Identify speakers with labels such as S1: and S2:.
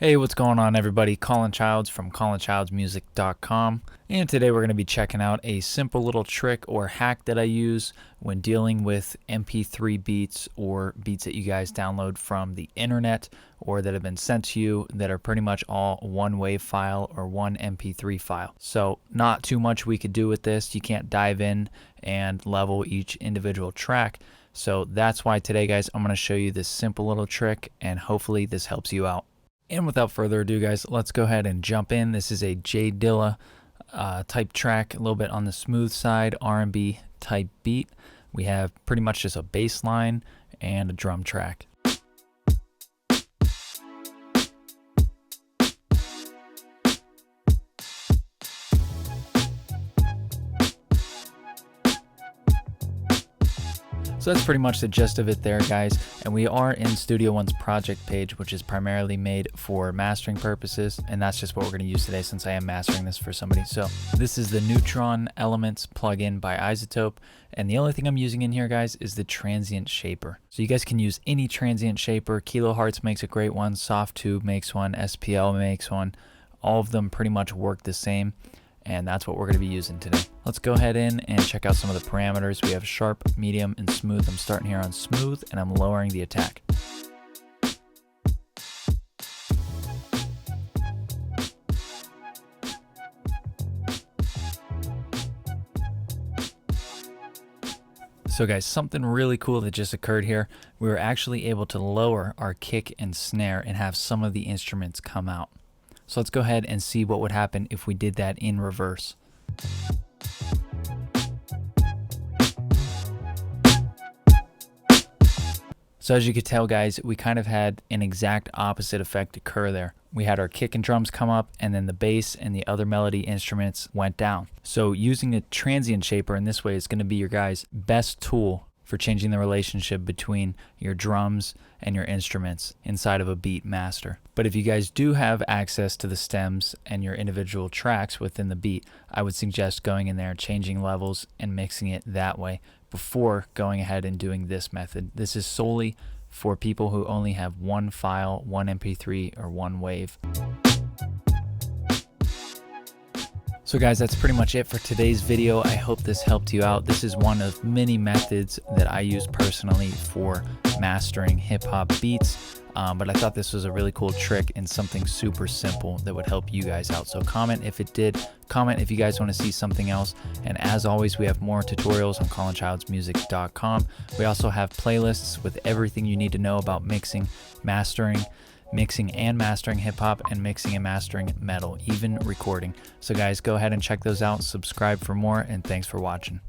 S1: Hey, what's going on everybody? Colin Childs from colinchildsmusic.com, and today we're going to be checking out a simple little trick or hack that I use when dealing with MP3 beats or beats that you guys download from the internet or that have been sent to you that are pretty much all one WAV file or one MP3 file. So not too much we could do with this. You can't dive in and level each individual track. So that's why today, guys, I'm going to show you this simple little trick, and hopefully this helps you out. And without further ado, guys, let's go ahead and jump in. This is a J Dilla type track, a little bit on the smooth side, R&B type beat. We have pretty much just a bass line and a drum track. So that's pretty much the gist of it there, guys. And we are in Studio One's project page, which is primarily made for mastering purposes. And that's just what we're going to use today since I am mastering this for somebody. So this is the Neutron Elements plugin by iZotope. And the only thing I'm using in here, guys, is the transient shaper. So you guys can use any transient shaper. Kilohertz makes a great one. Softtube makes one. SPL makes one. All of them pretty much work the same. And that's what we're going to be using today. Let's go ahead in and check out some of the parameters. We have sharp, medium, and smooth. I'm starting here on smooth, and I'm lowering the attack. So guys, something really cool that just occurred here. We were actually able to lower our kick and snare and have some of the instruments come out. So let's go ahead and see what would happen if we did that in reverse. So as you could tell, guys, we kind of had an exact opposite effect occur there. We had our kick and drums come up, and then the bass and the other melody instruments went down. So using a transient shaper in this way is going to be your guys' best tool for changing the relationship between your drums and your instruments inside of a beat master. But if you guys do have access to the stems and your individual tracks within the beat, I would suggest going in there, changing levels, and mixing it that way before going ahead and doing this method. This is solely for people who only have one file, one MP3, or one wave. So guys, that's pretty much it for today's video. I hope this helped you out. This is one of many methods that I use personally for mastering hip-hop beats. But I thought this was a really cool trick and something super simple that would help you guys out. So comment if it did. Comment if you guys want to see something else. And as always, we have more tutorials on colinchildsmusic.com. We also have playlists with everything you need to know about mixing and mastering hip-hop, and mixing and mastering metal, even recording. So guys, go ahead and check those out, subscribe for more, and thanks for watching.